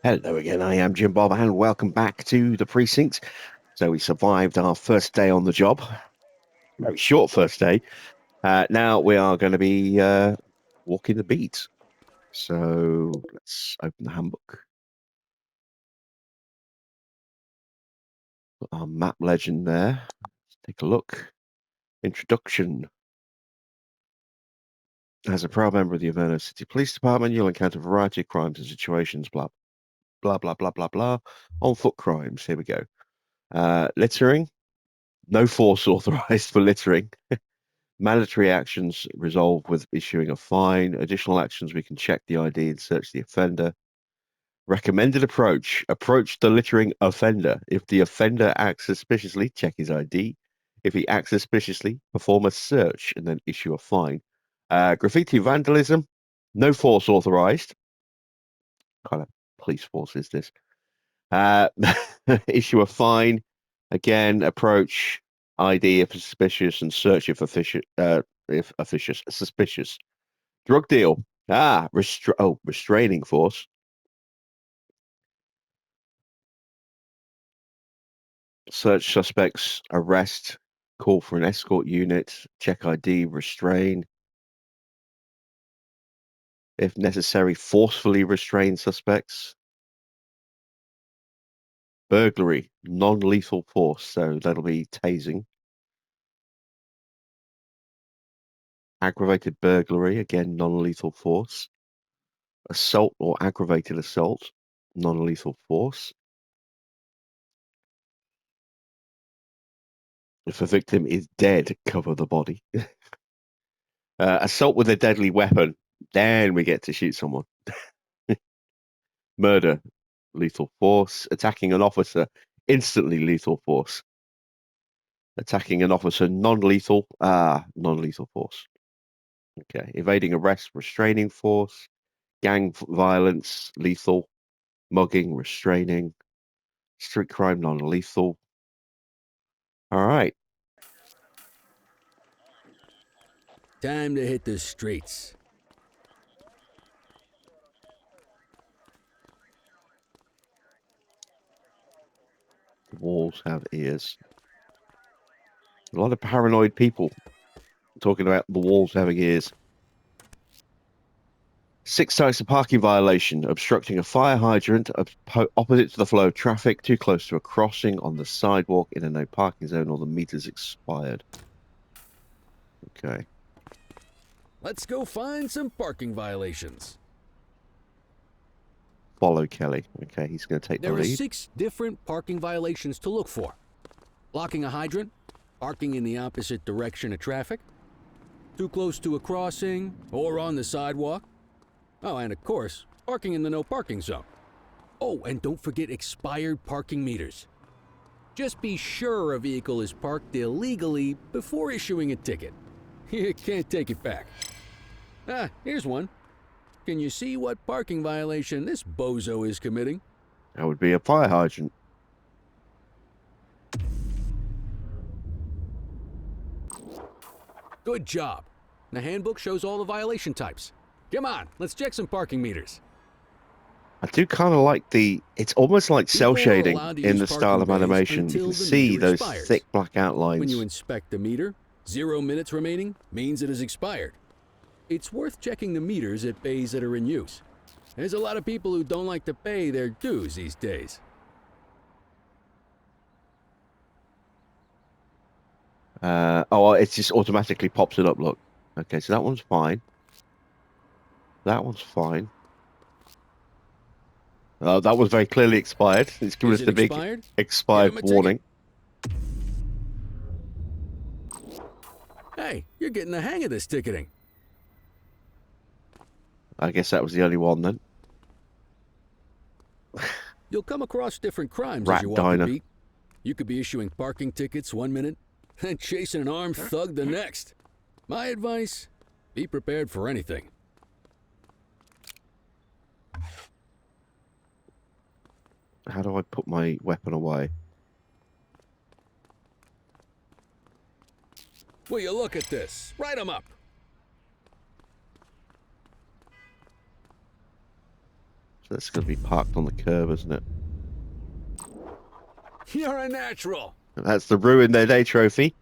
Hello again, I am Jim Bob, and welcome back to the Precinct. So we survived our first day on the job, very short first day. Now we are going to be walking the beat. So let's open the handbook. Put our map legend there. Let's take a look. Introduction. As a proud member of the Averno City Police Department, you'll encounter a variety of crimes and situations, blah, blah, blah, blah, blah, blah. On foot crimes, here we go. Littering. No force authorized for littering. Mandatory actions resolve with issuing a fine. Additional actions, we can check the ID and search the offender. Recommended approach. Approach the littering offender. If the offender acts suspiciously, check his ID. If he acts suspiciously, perform a search and then issue a fine. Graffiti vandalism. No force authorized. Kind of police force is this? Uh, issue a fine. Again, approach ID if suspicious and search if officious suspicious. Drug deal. Restraining force. Search suspects, arrest, call for an escort unit, check ID, restrain. If necessary, forcefully restrain suspects. Burglary, non-lethal force, so that'll be tasing. Aggravated burglary, again, non-lethal force. Assault or aggravated assault, non-lethal force. If a victim is dead, cover the body. Assault with a deadly weapon, then we get to shoot someone. Murder, lethal force. Attacking an officer, instantly lethal force. Attacking an officer, non-lethal, non-lethal force. Okay. Evading arrest, restraining force. Gang violence, lethal. Mugging, restraining. Street crime, non-lethal. All right. Time to hit the streets. The walls have ears. A lot of paranoid people talking about the walls having ears. 6 types of parking violation: obstructing a fire hydrant opposite to the flow of traffic, too close to a crossing on the sidewalk in a no parking zone, or the meter's expired. Okay. Let's go find some parking violations. Follow Kelly. Okay, he's going to take the There are lead. 6 different parking violations to look for. Blocking a hydrant, parking in the opposite direction of traffic, too close to a crossing or on the sidewalk. Oh, and of course, parking in the no parking zone. Oh, and don't forget expired parking meters. Just be sure a vehicle is parked illegally before issuing a ticket. You can't take it back. Here's one. Can you see what parking violation this bozo is committing? That would be a fire hydrant. Good job. The handbook shows all the violation types. Come on, let's check some parking meters. I do kind of like it's almost like cell People are shading allowed to in use the style of parking bays animation. You until can the see meter those expires. thick black When outlines. you inspect the meter, 0 minutes remaining means it is expired. It's worth checking the meters at bays that are in use. There's a lot of people who don't like to pay their dues these days. It just automatically pops it up. Look. Okay, so that one's fine. That one's fine. That was very clearly expired. It's given Is us it the big expired? Give expired him a warning. ticket. Hey, you're getting the hang of this ticketing. I guess that was the only one then. You'll come across different crimes as Rat you walk the diner. beat. You could be issuing parking tickets 1 minute and chasing an armed thug the next. My advice, be prepared for anything. How do I put my weapon away? Will you look at this? Write 'em up. So that's going to be parked on the curb, isn't it? You're a natural. And that's the Ruin Their Day trophy.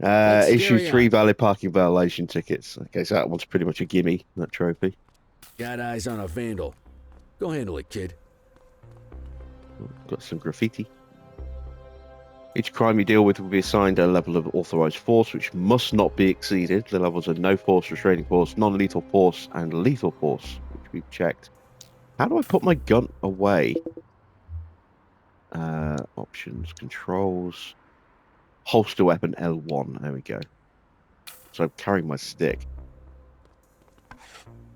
Let's Issue scary 3 on. valid parking violation tickets. Okay, so that one's pretty much a gimme, that trophy. Got eyes on a vandal. Go handle it, kid. Got some graffiti. Each crime you deal with will be assigned a level of authorized force, which must not be exceeded. The levels are no force, restraining force, non-lethal force, and lethal force, which we've checked. How do I put my gun away? Options, controls, holster weapon L1. There we go. So I'm carrying my stick.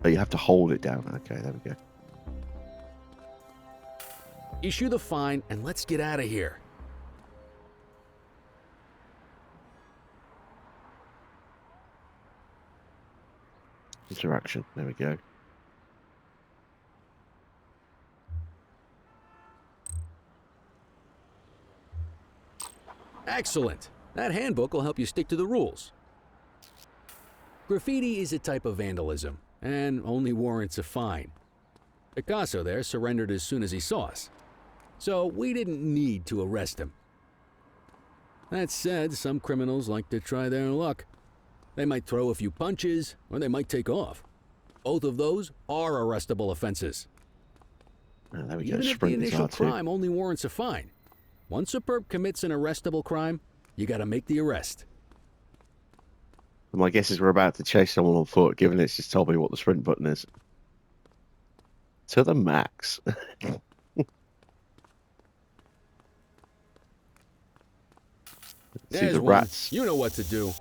Oh, you have to hold it down. Okay, there we go. Issue the fine and let's get out of here. Interaction. There we go. Excellent. That handbook will help you stick to the rules. Graffiti is a type of vandalism and only warrants a fine. Picasso there surrendered as soon as he saw us, so we didn't need to arrest him. That said, some criminals like to try their luck. They might throw a few punches, or they might take off. Both of those are arrestable offenses. Oh, there we go. Even if the Sprint is initial R2. crime only warrants a fine, once a perp commits an arrestable crime, you gotta make the arrest. My guess is we're about to chase someone on foot, given it's just told me what the sprint button is. To the max. See There's the one. rats. You know what to do.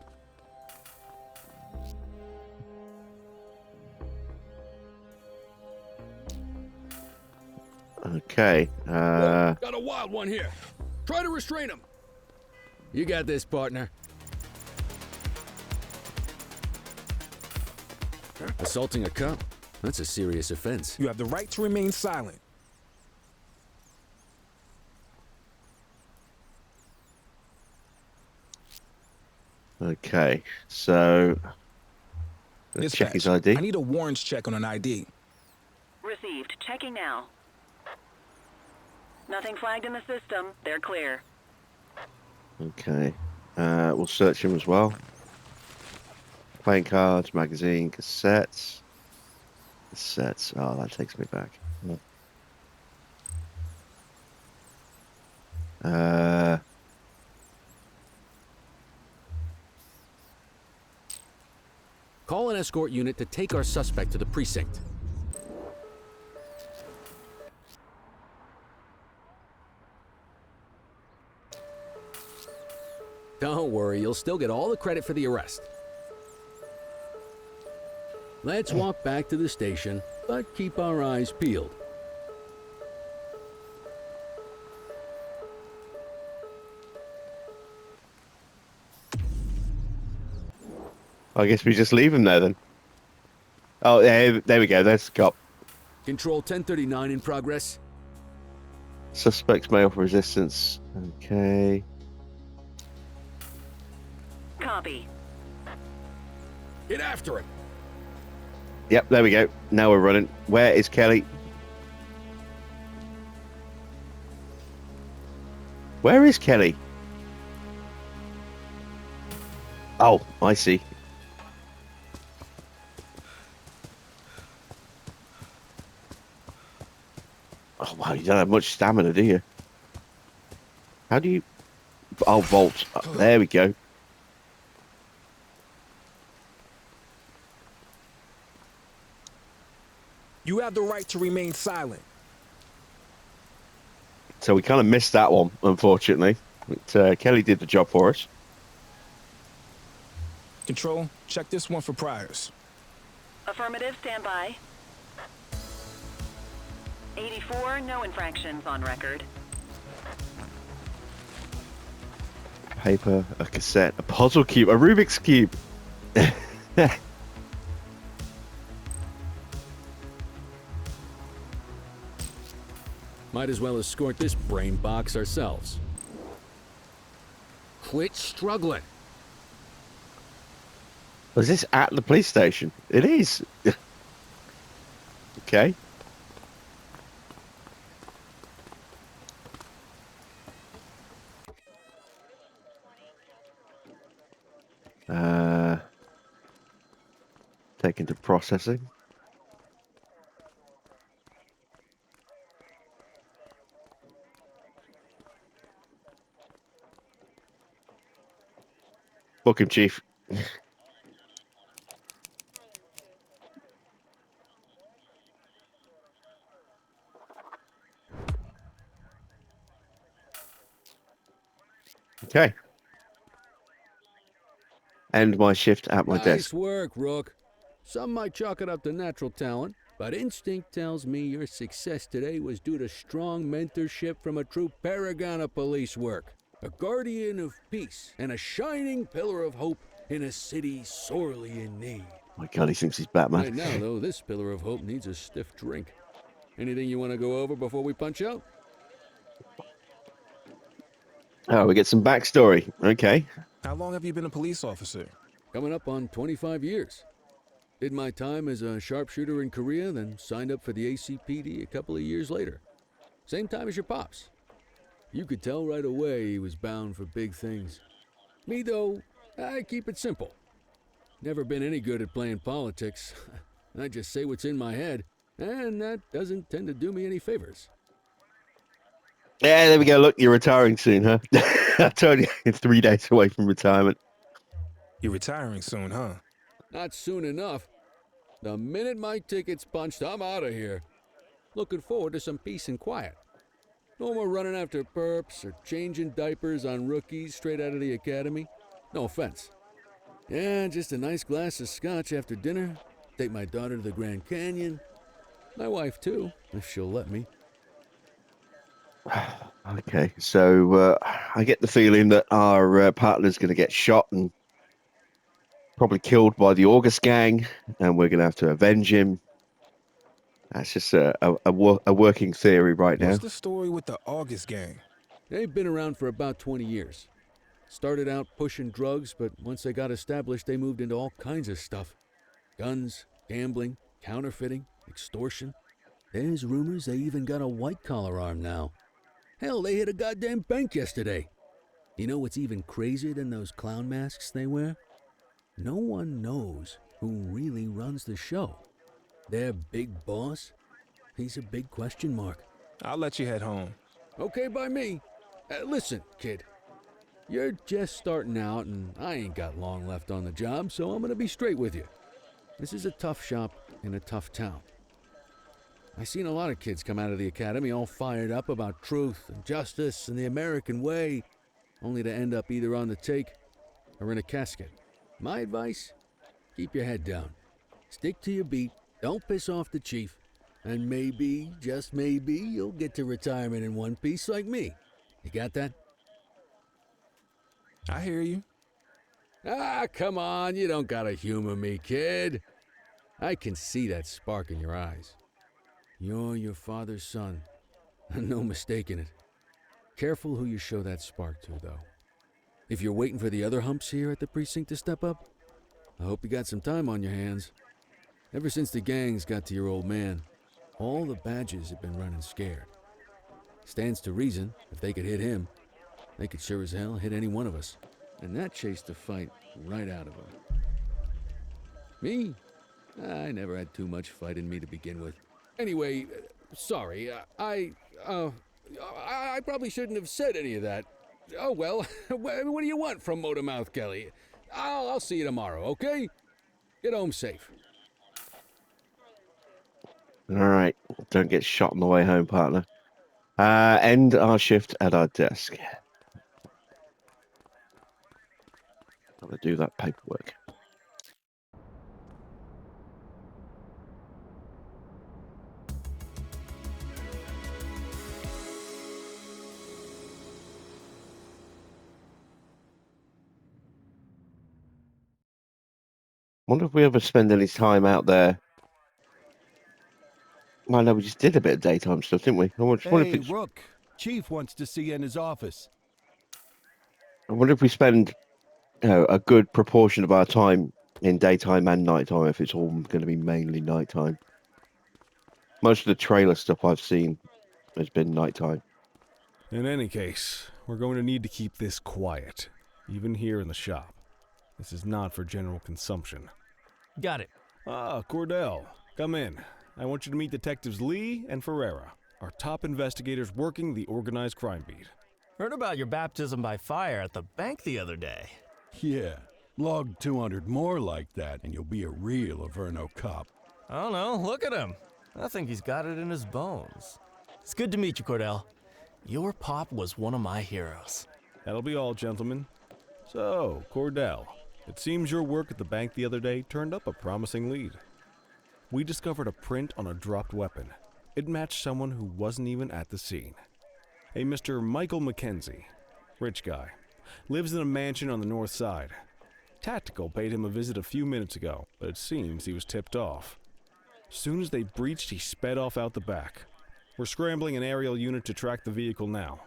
Okay. Whoa, got a wild one here. Try to restrain him. You got this, partner. Assaulting a cop? That's a serious offense. You have the right to remain silent. Okay. So let's check his Dispatch, ID. I need a warrants check on an ID. Received. Checking now. Nothing flagged in the system. They're clear. Okay. We'll search him as well. Playing cards, magazine, cassettes. Cassettes. Oh, that takes me back. Call an escort unit to take our suspect to the precinct. Don't worry, you'll still get all the credit for the arrest. Let's walk back to the station, but keep our eyes peeled. I guess we just leave him there then. Oh, there we go. There's the cop. Control 1039 in progress. Suspects may offer resistance. Okay. Copy. Get after him. Yep, there we go. Now we're running. Where is Kelly? Where is Kelly? Oh, I see. Oh, wow, you don't have much stamina, do you? How do you... Oh, vault. Oh, there we go. You have the right to remain silent. So we kind of missed that one, unfortunately. But, Kelly did the job for us. Control, check this one for priors. Affirmative. Stand by. 84. No infractions on record. Paper, a cassette, a puzzle cube, a Rubik's Cube. Might as well escort this brain box ourselves. Quit struggling. Was this at the police station? It is. Okay. Taken to processing. Book him, Chief. Okay. End my shift at my Nice desk. work, Rook. Some might chalk it up to natural talent, but instinct tells me your success today was due to strong mentorship from a true paragon of police work. A guardian of peace and a shining pillar of hope in a city sorely in need. My God, he thinks he's Batman. Right now, though, this pillar of hope needs a stiff drink. Anything you want to go over before we punch out? Oh, we get some backstory. Okay. How long have you been a police officer? Coming up on 25 years. Did my time as a sharpshooter in Korea, then signed up for the ACPD a couple of years later. Same time as your pops. You could tell right away he was bound for big things. Me, though, I keep it simple. Never been any good at playing politics. I just say what's in my head, and that doesn't tend to do me any favors. Yeah, there we go. Look, you're retiring soon, huh? I told you, it's 3 days away from retirement. You're retiring soon, huh? Not soon enough. The minute my ticket's punched, I'm out of here. Looking forward to some peace and quiet. No more running after perps or changing diapers on rookies straight out of the academy. No offense. Yeah, just a nice glass of scotch after dinner. Take my daughter to the Grand Canyon. My wife, too, if she'll let me. Okay, so I get the feeling that our partner's going to get shot and probably killed by the August gang, and we're going to have to avenge him. That's just a working theory right now. What's the story with the August gang? They've been around for about 20 years. Started out pushing drugs, but once they got established, they moved into all kinds of stuff. Guns, gambling, counterfeiting, extortion. There's rumors they even got a white-collar arm now. Hell, they hit a goddamn bank yesterday. You know what's even crazier than those clown masks they wear? No one knows who really runs the show. Their big boss? He's a big question mark. I'll let you head home. Okay by me. Listen, kid. You're just starting out, and I ain't got long left on the job, so I'm gonna be straight with you. This is a tough shop in a tough town. I seen a lot of kids come out of the academy all fired up about truth and justice and the American way, only to end up either on the take or in a casket. My advice? Keep your head down. Stick to your beat, don't piss off the chief, and maybe, just maybe, you'll get to retirement in one piece like me. You got that? I hear you. Ah, come on, you don't gotta humor me, kid. I can see that spark in your eyes. You're your father's son. No mistaking it. Careful who you show that spark to, though. If you're waiting for the other humps here at the precinct to step up, I hope you got some time on your hands. Ever since the gangs got to your old man, all the badges have been running scared. Stands to reason, if they could hit him, they could sure as hell hit any one of us. And that chased the fight right out of him. Me? I never had too much fight in me to begin with. Anyway, sorry, I probably shouldn't have said any of that. Oh, well, what do you want from Motormouth Kelly? I'll see you tomorrow, okay? Get home safe. All right, don't get shot on the way home, partner. End our shift at our desk. Gotta do that paperwork. Wonder if we ever spend any time out there. Well, no, we just did a bit of daytime stuff, didn't we? I wonder Hey, if Rook. Chief wants to see you in his office. I wonder if we spend, a good proportion of our time in daytime and nighttime, if it's all going to be mainly nighttime. Most of the trailer stuff I've seen has been nighttime. In any case, we're going to need to keep this quiet, even here in the shop. This is not for general consumption. Got it. Ah, Cordell. Come in. I want you to meet Detectives Lee and Ferreira, our top investigators working the organized crime beat. Heard about your baptism by fire at the bank the other day. Yeah, log 200 more like that and you'll be a real Averno cop. I don't know, look at him. I think he's got it in his bones. It's good to meet you, Cordell. Your pop was one of my heroes. That'll be all, gentlemen. So, Cordell, it seems your work at the bank the other day turned up a promising lead. We discovered a print on a dropped weapon. It matched someone who wasn't even at the scene. A Mr. Michael McKenzie, rich guy, lives in a mansion on the north side. Tactical paid him a visit a few minutes ago, but it seems he was tipped off. Soon as they breached, he sped off out the back. We're scrambling an aerial unit to track the vehicle now.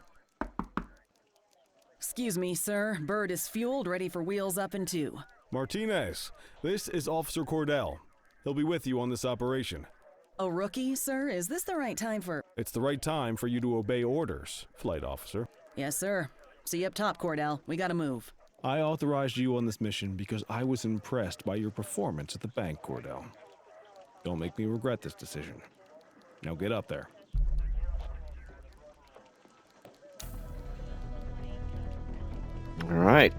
Excuse me, sir. Bird is fueled, ready for wheels up in 2. Martinez, this is Officer Cordell. He'll be with you on this operation. A rookie, sir? Is this the right time for... It's the right time for you to obey orders, Flight Officer. Yes, sir. See you up top, Cordell. We gotta move. I authorized you on this mission because I was impressed by your performance at the bank, Cordell. Don't make me regret this decision. Now get up there. All right.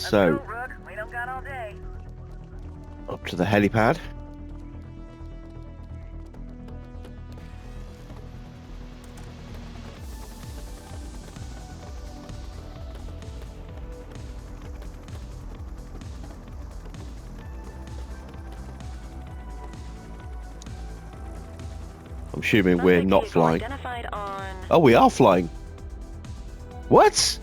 So, Rook. We don't got all day. up to the helipad. I'm assuming we're not flying. Identified on... Oh, we are flying. What?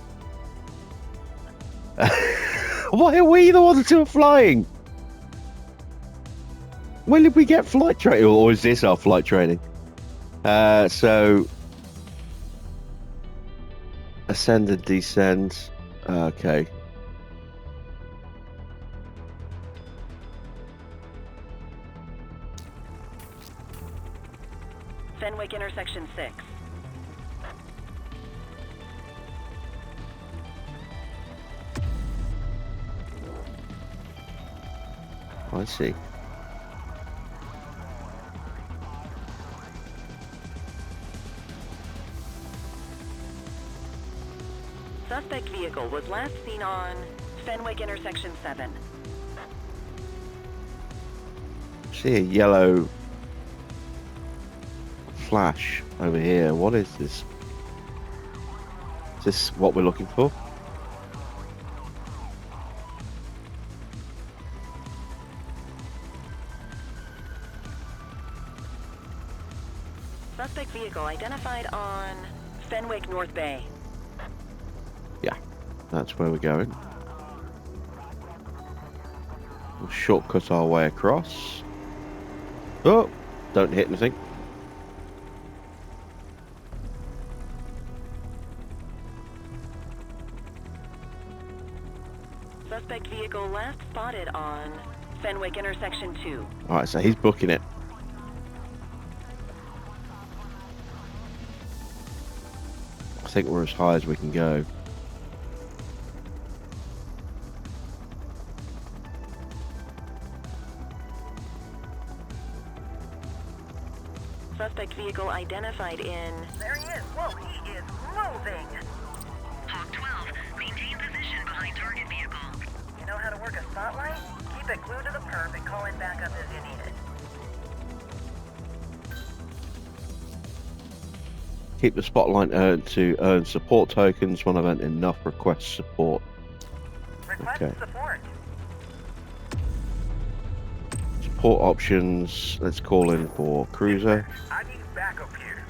Why are we the ones who are flying? When did we get flight training? Or is this our flight training? So... Ascend and descend. Okay. Fenwick intersection 6. I see. Suspect vehicle was last seen on Fenwick intersection 7. See a yellow flash over here. What is this? Is this what we're looking for? Suspect vehicle identified on Fenwick North Bay. Yeah, that's where we're going. We'll shortcut our way across. Oh, don't hit anything. Suspect vehicle last spotted on Fenwick intersection 2. Alright, so he's booking it. I think we're as high as we can go. Suspect vehicle identified in... There he is! Whoa, he is moving! Hawk 12, maintain position behind target vehicle. You know how to work a spotlight? Keep it glued to the perp and call in backup as you need it. Keep the spotlight to earn support tokens when I've earned enough request support. Request Okay. support. Support options. Let's call in for cruiser. I need backup here.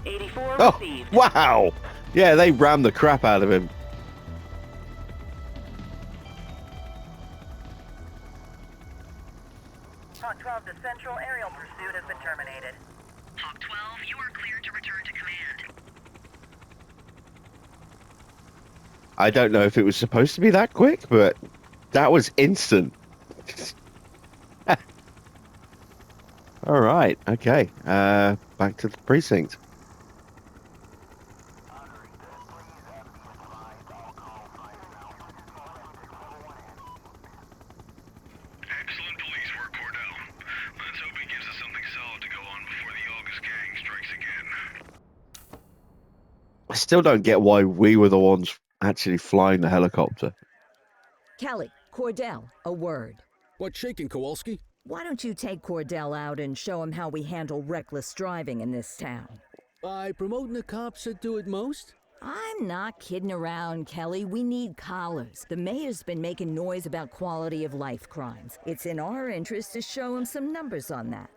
84 Oh, received. wow! Yeah, they rammed the crap out of him. Hawk 12 to Central, aerial pursuit has been terminated. Hawk 12, you are cleared to return to command. I don't know if it was supposed to be that quick, but that was instant. All right, okay. Back to the precinct. I still don't get why we were the ones actually flying the helicopter. Kelly, Cordell, a word. What's shaking, Kowalski? Why don't you take Cordell out and show him how we handle reckless driving in this town? By promoting the cops that do it most? I'm not kidding around, Kelly. We need collars. The mayor's been making noise about quality of life crimes. It's in our interest to show him some numbers on that.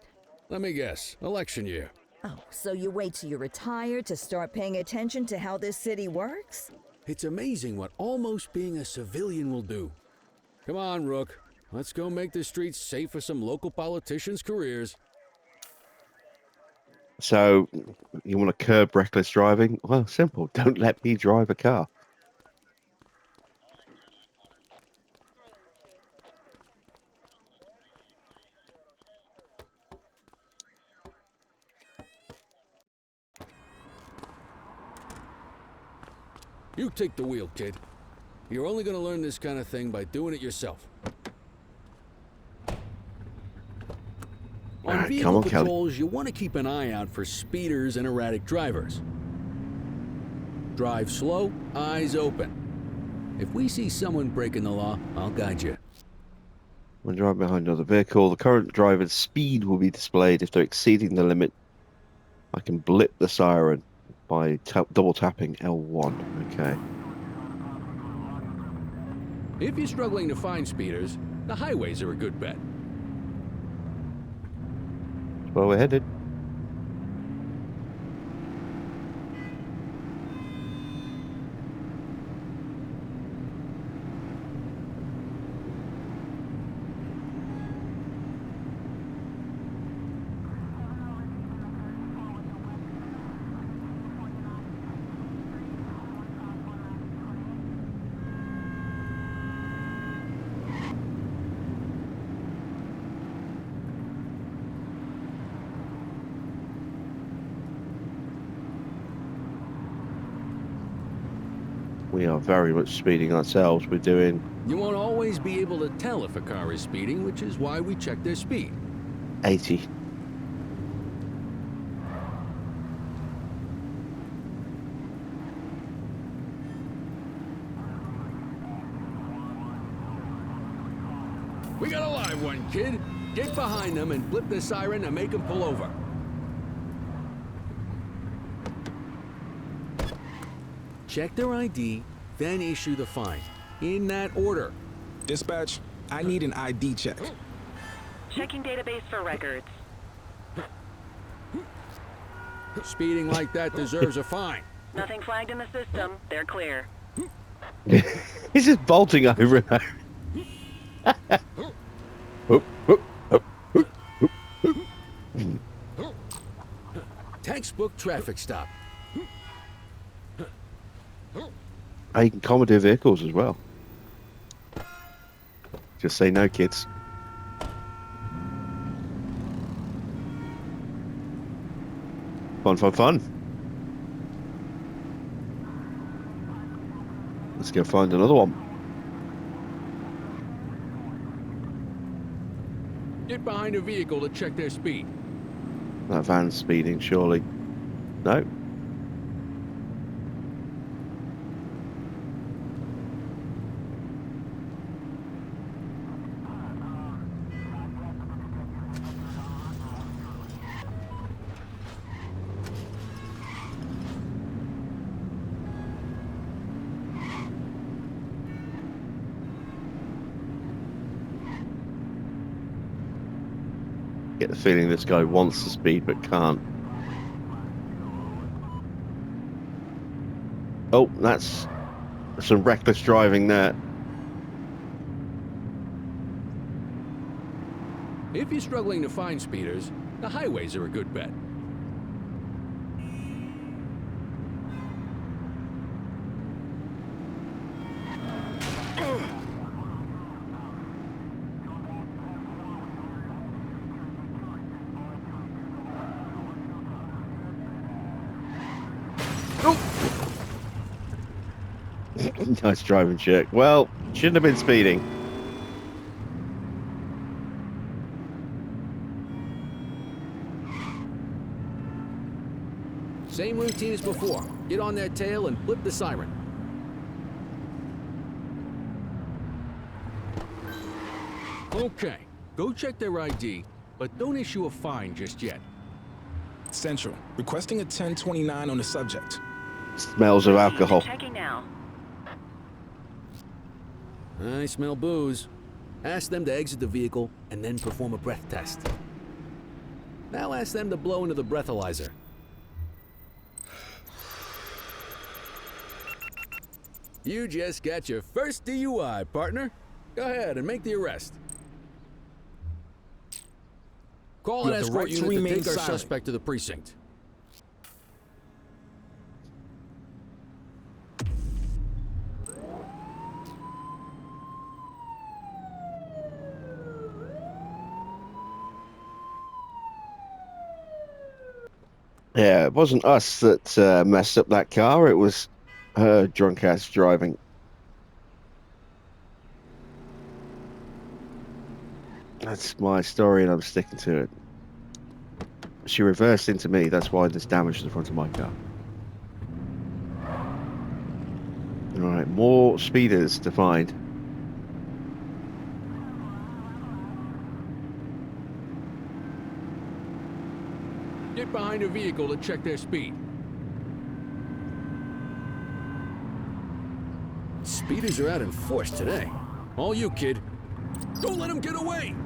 Let me guess. Election year. Oh, so you wait till you're retired to start paying attention to how this city works? It's amazing what almost being a civilian will do. Come on, Rook. Let's go make the streets safe for some local politicians' careers. So, you want to curb reckless driving? Well, simple. Don't let me drive a car. You take the wheel, kid. You're only gonna learn this kind of thing by doing it yourself. On Alright, vehicle come on, Kelly. patrols, you want to keep an eye out for speeders and erratic drivers. Drive slow, eyes open. If we see someone breaking the law, I'll guide you. When driving behind another vehicle, the current driver's speed will be displayed. If they're exceeding the limit, I can blip the siren by double tapping L1. Okay. If you're struggling to find speeders, the highways are a good bet. Well, we're headed. We are very much speeding ourselves. We're doing You won't always be able to tell if a car is speeding, which is why we check their speed. 80. We got a live one, kid. Get behind them and blip the siren to make them pull over. Check their ID, then issue the fine. In that order. Dispatch, I need an ID check. Checking database for records. Speeding like that deserves a fine. Nothing flagged in the system. They're clear. He's just bolting over and over. Oop, oop, oop, oop, oop, oop. Textbook traffic stop. You can commandeer vehicles as well. Just say no, kids. Fun, fun, fun. Let's go find another one. Get behind a vehicle to check their speed. That van's speeding, surely. No. Get the feeling this guy wants to speed but can't. Oh, that's some reckless driving there. If you're struggling to find speeders, the highways are a good bet. Nice driving, Chick. Well, shouldn't have been speeding. Same routine as before. Get on their tail and flip the siren. Okay, go check their ID, but don't issue a fine just yet. Central, requesting a 1029 on the subject. Smells of alcohol. Checking now. I smell booze. Ask them to exit the vehicle and then perform a breath test. Now ask them to blow into the breathalyzer. You just got your first DUI, partner. Go ahead and make the arrest. Call You an have the escort right to unit to remain take our silent. suspect to the precinct. Yeah, it wasn't us that messed up that car. It was her drunk ass driving. That's my story, and I'm sticking to it. She reversed into me. That's why there's damage to the front of my car. All right, more speeders to find. Get behind a vehicle to check their speed. Speeders are out in force today. All you, kid. Don't let them get away!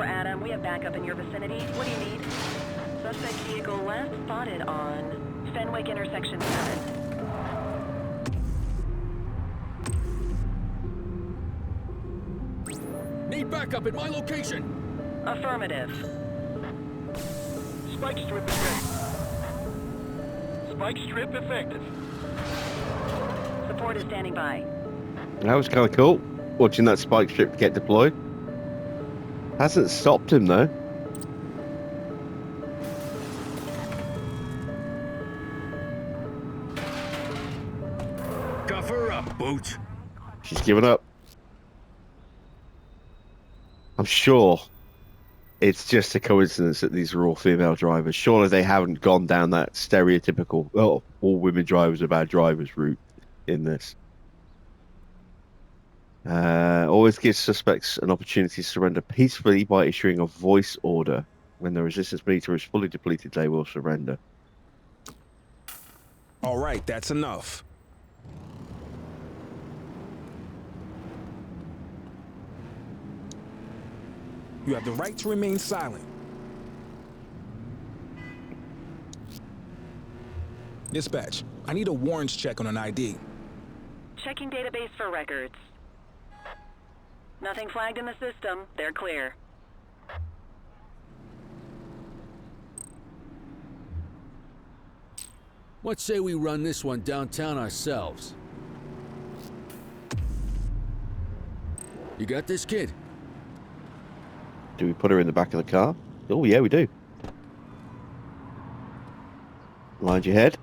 Adam, we have backup in your vicinity. What do you need? Suspect vehicle last spotted on Fenwick intersection 7. Need backup at my location! Affirmative. Spike strip effective. Spike strip effective. Support is standing by. That was kind of cool, watching that spike strip get deployed. Hasn't stopped him, though. Cover up, Boots. She's given up. I'm sure it's just a coincidence that these are all female drivers. Surely they haven't gone down that stereotypical, oh, all women drivers are bad drivers route in this. Always gives suspects an opportunity to surrender peacefully by issuing a voice order. When the resistance meter is fully depleted, they will surrender. All right, that's enough. You have the right to remain silent. Dispatch, I need a warrants check on an ID. Checking database for records. Nothing flagged in the system. They're clear. What say we run this one downtown ourselves? You got this, kid? Do we put her in the back of the car? Oh, yeah, we do. Mind your head.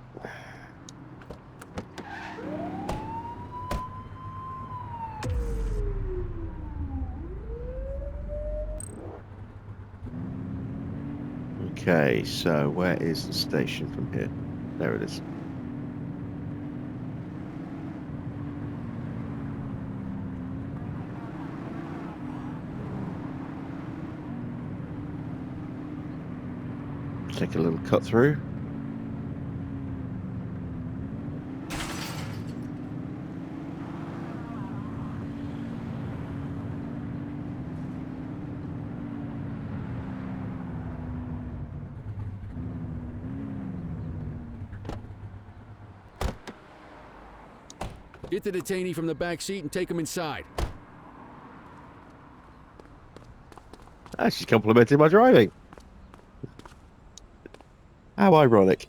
Okay, so where is the station from here? There it is. Take a little cut through. Get the detainee from the back seat and take him inside. Ah, she's complimenting my driving. How ironic.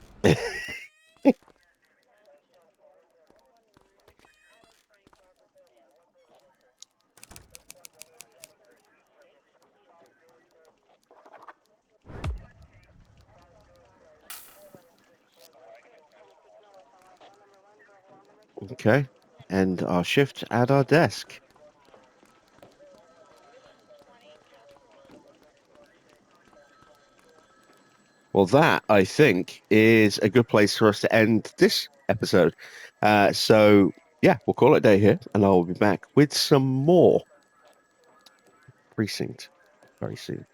Okay. End our shift at our desk. Well, that, I think, is a good place for us to end this episode. So, yeah, we'll call it a day here, and I'll be back with some more Precinct very soon.